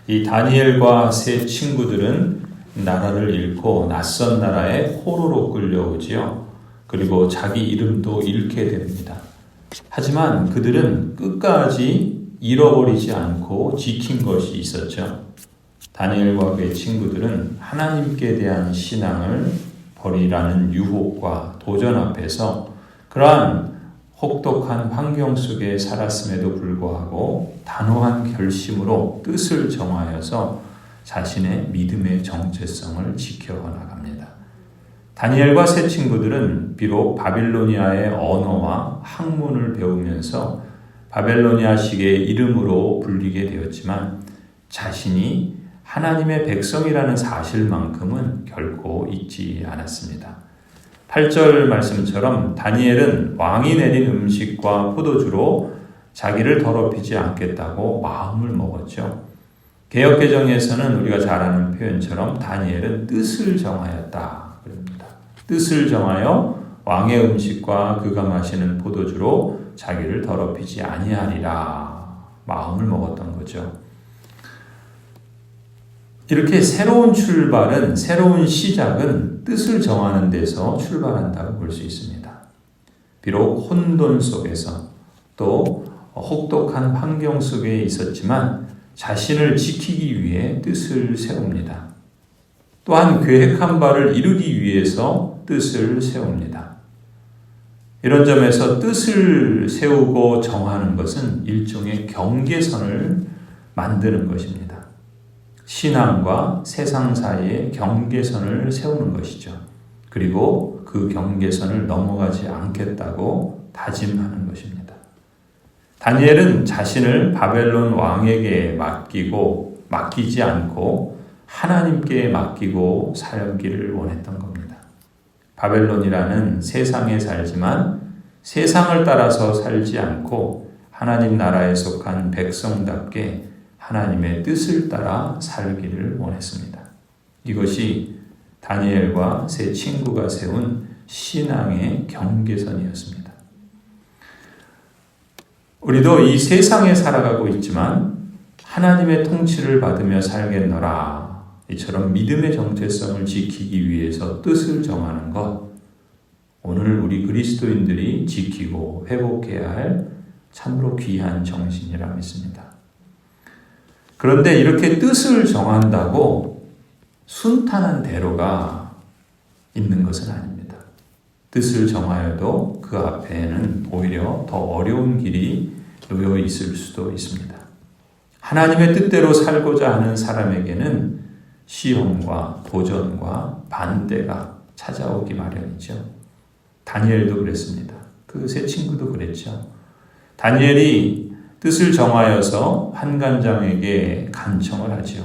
이 다니엘과 세 친구들은 나라를 잃고 낯선 나라에 포로로 끌려오지요. 그리고 자기 이름도 잃게 됩니다. 하지만 그들은 끝까지 잃어버리지 않고 지킨 것이 있었죠. 다니엘과 그의 친구들은 하나님께 대한 신앙을 버리라는 유혹과 도전 앞에서 그러한 혹독한 환경 속에 살았음에도 불구하고 단호한 결심으로 뜻을 정하여서 자신의 믿음의 정체성을 지켜나갑니다. 다니엘과 세 친구들은 비록 바빌로니아의 언어와 학문을 배우면서 바벨로니아식의 이름으로 불리게 되었지만 자신이 하나님의 백성이라는 사실만큼은 결코 잊지 않았습니다. 8절 말씀처럼 다니엘은 왕이 내린 음식과 포도주로 자기를 더럽히지 않겠다고 마음을 먹었죠. 개역개정에서는 우리가 잘 아는 표현처럼 다니엘은 뜻을 정하였다. 그럽니다. 뜻을 정하여 왕의 음식과 그가 마시는 포도주로 자기를 더럽히지 아니하리라. 마음을 먹었던 거죠. 이렇게 새로운 출발은, 새로운 시작은 뜻을 정하는 데서 출발한다고 볼 수 있습니다. 비록 혼돈 속에서 또 혹독한 환경 속에 있었지만 자신을 지키기 위해 뜻을 세웁니다. 또한 계획한 바를 이루기 위해서 뜻을 세웁니다. 이런 점에서 뜻을 세우고 정하는 것은 일종의 경계선을 만드는 것입니다. 신앙과 세상 사이에 경계선을 세우는 것이죠. 그리고 그 경계선을 넘어가지 않겠다고 다짐하는 것입니다. 다니엘은 자신을 바벨론 왕에게 맡기지 않고 하나님께 맡기고 살기를 원했던 겁니다. 바벨론이라는 세상에 살지만 세상을 따라서 살지 않고 하나님 나라에 속한 백성답게 하나님의 뜻을 따라 살기를 원했습니다. 이것이 다니엘과 세 친구가 세운 신앙의 경계선이었습니다. 우리도 이 세상에 살아가고 있지만 하나님의 통치를 받으며 살겠노라. 이처럼 믿음의 정체성을 지키기 위해서 뜻을 정하는 것, 오늘 우리 그리스도인들이 지키고 회복해야 할 참으로 귀한 정신이라 믿습니다. 그런데 이렇게 뜻을 정한다고 순탄한 대로가 있는 것은 아닙니다. 뜻을 정하여도 그 앞에는 오히려 더 어려운 길이 놓여 있을 수도 있습니다. 하나님의 뜻대로 살고자 하는 사람에게는 시험과 도전과 반대가 찾아오기 마련이죠. 다니엘도 그랬습니다. 그 세 친구도 그랬죠. 다니엘이 뜻을 정하여서 환관장에게 간청을 하지요.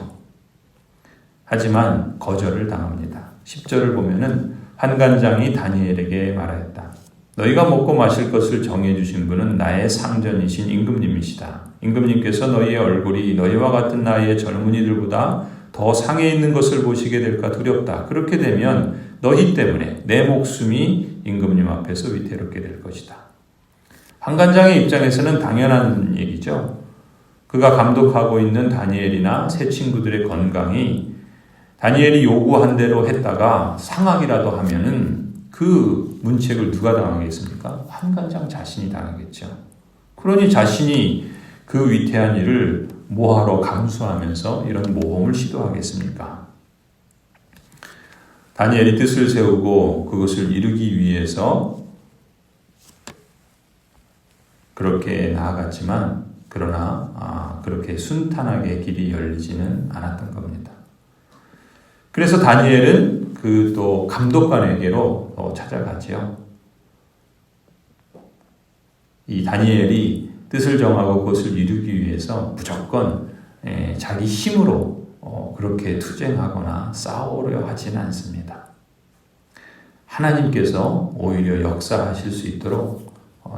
하지만 거절을 당합니다. 10절을 보면은 환관장이 다니엘에게 말하였다. 너희가 먹고 마실 것을 정해주신 분은 나의 상전이신 임금님이시다. 임금님께서 너희의 얼굴이 너희와 같은 나이의 젊은이들보다 더 상해 있는 것을 보시게 될까 두렵다. 그렇게 되면 너희 때문에 내 목숨이 임금님 앞에서 위태롭게 될 것이다. 환관장의 입장에서는 당연한 얘기죠. 그가 감독하고 있는 다니엘이나 세 친구들의 건강이 다니엘이 요구한 대로 했다가 상하기라도 하면은 그 문책을 누가 당하겠습니까? 환관장 자신이 당하겠죠. 그러니 자신이 그 위태한 일을 뭐하러 감수하면서 이런 모험을 시도하겠습니까? 다니엘이 뜻을 세우고 그것을 이루기 위해서 그렇게 나아갔지만 그러나 그렇게 순탄하게 길이 열리지는 않았던 겁니다. 그래서 다니엘은 그 또 감독관에게로 찾아가지요. 이 다니엘이 뜻을 정하고 그것을 이루기 위해서 무조건 자기 힘으로 그렇게 투쟁하거나 싸우려 하지는 않습니다. 하나님께서 오히려 역사하실 수 있도록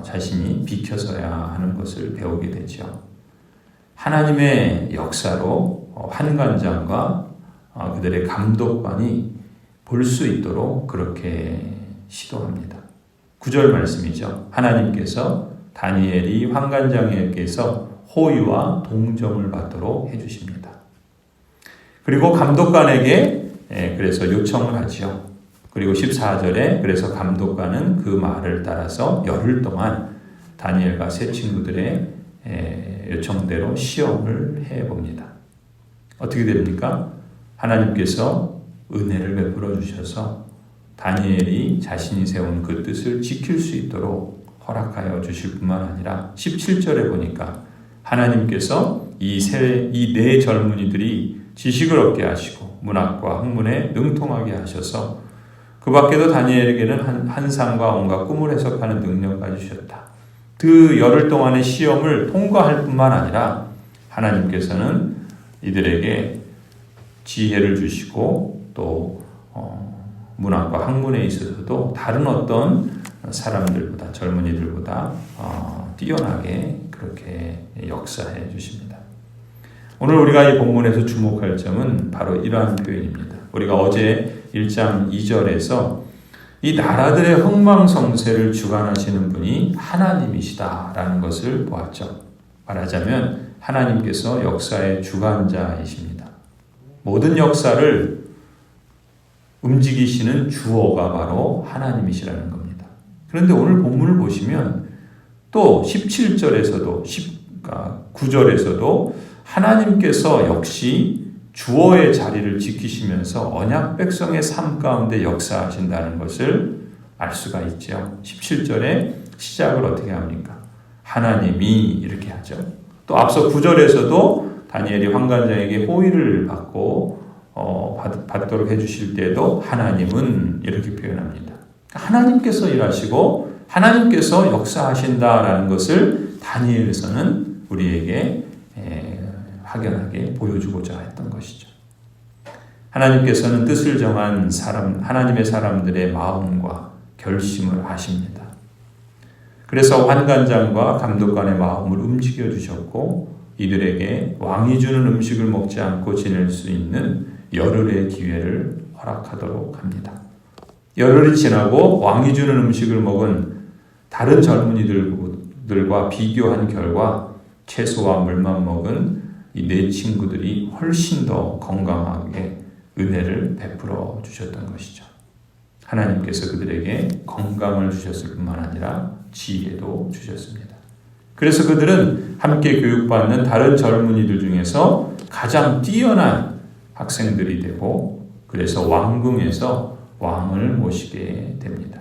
자신이 비켜서야 하는 것을 배우게 되죠. 하나님의 역사로 환관장과 그들의 감독관이 볼 수 있도록 그렇게 시도합니다. 9절 말씀이죠. 하나님께서 다니엘이 환관장에게서 호의와 동정을 받도록 해주십니다. 그리고 감독관에게 그래서 요청을 하죠. 그리고 14절에 그래서 감독관은 그 말을 따라서 열흘 동안 다니엘과 세 친구들의 요청대로 시험을 해봅니다. 어떻게 됩니까? 하나님께서 은혜를 베풀어 주셔서 다니엘이 자신이 세운 그 뜻을 지킬 수 있도록 허락하여 주실 뿐만 아니라 17절에 보니까 하나님께서 이 네 젊은이들이 지식을 얻게 하시고 문학과 학문에 능통하게 하셔서 그 밖에도 다니엘에게는 환상과 온갖 꿈을 해석하는 능력까지 주셨다. 그 열흘 동안의 시험을 통과할 뿐만 아니라 하나님께서는 이들에게 지혜를 주시고 또 문학과 학문에 있어서도 다른 어떤 사람들보다 젊은이들보다 뛰어나게 그렇게 역사해 주십니다. 오늘 우리가 이 본문에서 주목할 점은 바로 이러한 표현입니다. 우리가 어제 1장 2절에서 이 나라들의 흥망성쇠를 주관하시는 분이 하나님이시다라는 것을 보았죠. 말하자면 하나님께서 역사의 주관자이십니다. 모든 역사를 움직이시는 주어가 바로 하나님이시라는 겁니다. 그런데 오늘 본문을 보시면 또 17절에서도 9절에서도 하나님께서 역시 주어의 자리를 지키시면서 언약 백성의 삶 가운데 역사하신다는 것을 알 수가 있죠. 17절에 시작을 어떻게 합니까? 하나님이 이렇게 하죠. 또 앞서 9절에서도 다니엘이 환관장에게 호의를 받도록 해주실 때도 하나님은 이렇게 표현합니다. 하나님께서 일하시고 하나님께서 역사하신다라는 것을 다니엘에서는 우리에게 확연하게 보여주고자 했던 것이죠. 하나님께서는 뜻을 정한 하나님의 사람들의 마음과 결심을 아십니다. 그래서 환관장과 감독관의 마음을 움직여 주셨고 이들에게 왕이 주는 음식을 먹지 않고 지낼 수 있는 열흘의 기회를 허락하도록 합니다. 열흘이 지나고 왕이 주는 음식을 먹은 다른 젊은이들과 비교한 결과 채소와 물만 먹은 이 네 친구들이 훨씬 더 건강하게 은혜를 베풀어 주셨던 것이죠. 하나님께서 그들에게 건강을 주셨을 뿐만 아니라 지혜도 주셨습니다. 그래서 그들은 함께 교육받는 다른 젊은이들 중에서 가장 뛰어난 학생들이 되고 그래서 왕궁에서 왕을 모시게 됩니다.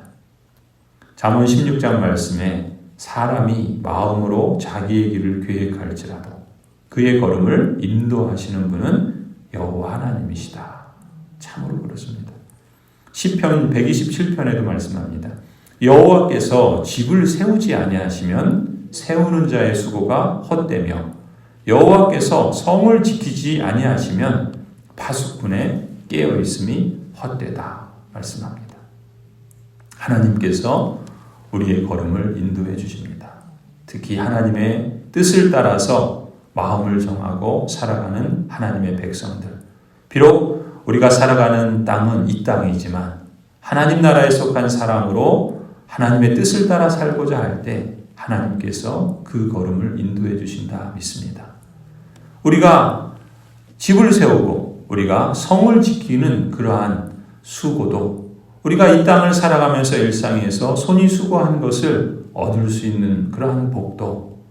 잠언 16장 말씀에 사람이 마음으로 자기의 길을 계획할지라도 그의 걸음을 인도하시는 분은 여호와 하나님이시다. 참으로 그렇습니다. 시편 127편에도 말씀합니다. 여호와께서 집을 세우지 아니하시면 세우는 자의 수고가 헛되며 여호와께서 성을 지키지 아니하시면 파수꾼의 깨어 있음이 헛되다 말씀합니다. 하나님께서 우리의 걸음을 인도해 주십니다. 특히 하나님의 뜻을 따라서 마음을 정하고 살아가는 하나님의 백성들. 비록 우리가 살아가는 땅은 이 땅이지만 하나님 나라에 속한 사람으로 하나님의 뜻을 따라 살고자 할 때 하나님께서 그 걸음을 인도해 주신다 믿습니다. 우리가 집을 세우고 우리가 성을 지키는 그러한 수고도 우리가 이 땅을 살아가면서 일상에서 손이 수고한 것을 얻을 수 있는 그러한 복도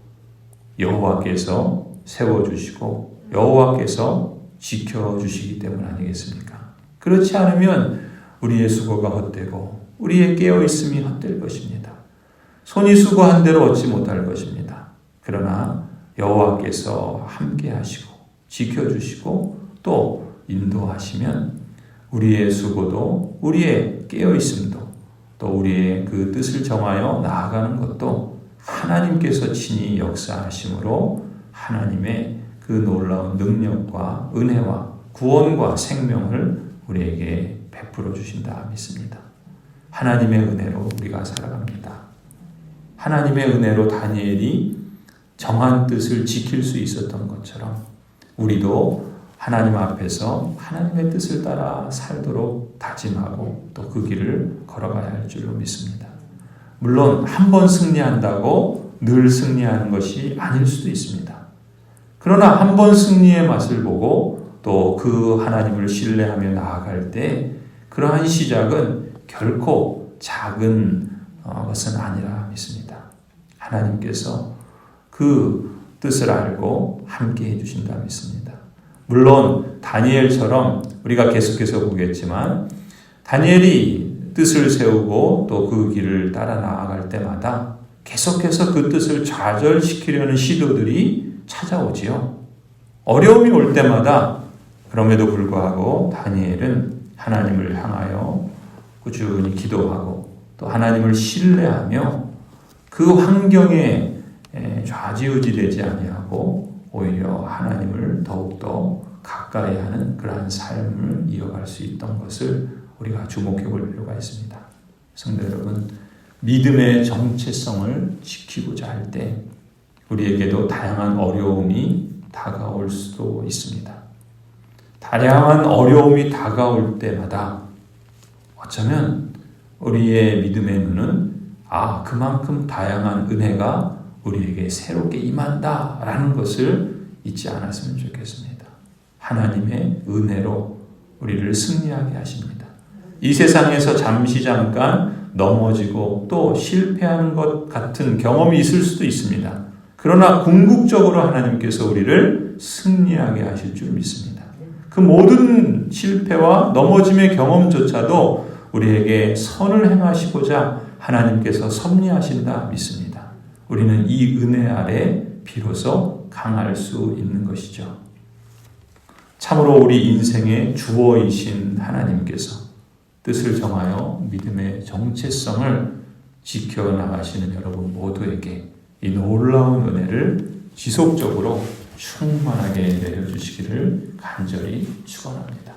여호와께서 세워주시고 여호와께서 지켜주시기 때문 아니겠습니까? 그렇지 않으면 우리의 수고가 헛되고 우리의 깨어있음이 헛될 것입니다. 손이 수고한 대로 얻지 못할 것입니다. 그러나 여호와께서 함께 하시고 지켜주시고 또 인도하시면 우리의 수고도 우리의 깨어있음도 또 우리의 그 뜻을 정하여 나아가는 것도 하나님께서 친히 역사하심으로 하나님의 그 놀라운 능력과 은혜와 구원과 생명을 우리에게 베풀어 주신다 믿습니다. 하나님의 은혜로 우리가 살아갑니다. 하나님의 은혜로 다니엘이 정한 뜻을 지킬 수 있었던 것처럼 우리도 하나님 앞에서 하나님의 뜻을 따라 살도록 다짐하고 또 그 길을 걸어가야 할 줄로 믿습니다. 물론 한 번 승리한다고 늘 승리하는 것이 아닐 수도 있습니다. 그러나 한 번 승리의 맛을 보고 또 그 하나님을 신뢰하며 나아갈 때 그러한 시작은 결코 작은 것은 아니라 믿습니다. 하나님께서 그 뜻을 알고 함께 해주신다 믿습니다. 물론 다니엘처럼 우리가 계속해서 보겠지만 다니엘이 뜻을 세우고 또 그 길을 따라 나아갈 때마다 계속해서 그 뜻을 좌절시키려는 시도들이 찾아오지요. 어려움이 올 때마다 그럼에도 불구하고 다니엘은 하나님을 향하여 꾸준히 기도하고 또 하나님을 신뢰하며 그 환경에 좌지우지되지 아니하고 오히려 하나님을 더욱더 가까이 하는 그러한 삶을 이어갈 수 있던 것을 우리가 주목해 볼 필요가 있습니다. 성도 여러분, 믿음의 정체성을 지키고자 할 때 우리에게도 다양한 어려움이 다가올 수도 있습니다. 다양한 어려움이 다가올 때마다 어쩌면 우리의 믿음의 눈은 그만큼 다양한 은혜가 우리에게 새롭게 임한다라는 것을 잊지 않았으면 좋겠습니다. 하나님의 은혜로 우리를 승리하게 하십니다. 이 세상에서 잠깐 넘어지고 또 실패하는 것 같은 경험이 있을 수도 있습니다. 그러나 궁극적으로 하나님께서 우리를 승리하게 하실 줄 믿습니다. 그 모든 실패와 넘어짐의 경험조차도 우리에게 선을 행하시고자 하나님께서 섭리하신다 믿습니다. 우리는 이 은혜 아래 비로소 강할 수 있는 것이죠. 참으로 우리 인생의 주어이신 하나님께서 뜻을 정하여 믿음의 정체성을 지켜나가시는 여러분 모두에게 이 놀라운 은혜를 지속적으로 충만하게 내려주시기를 간절히 축원합니다.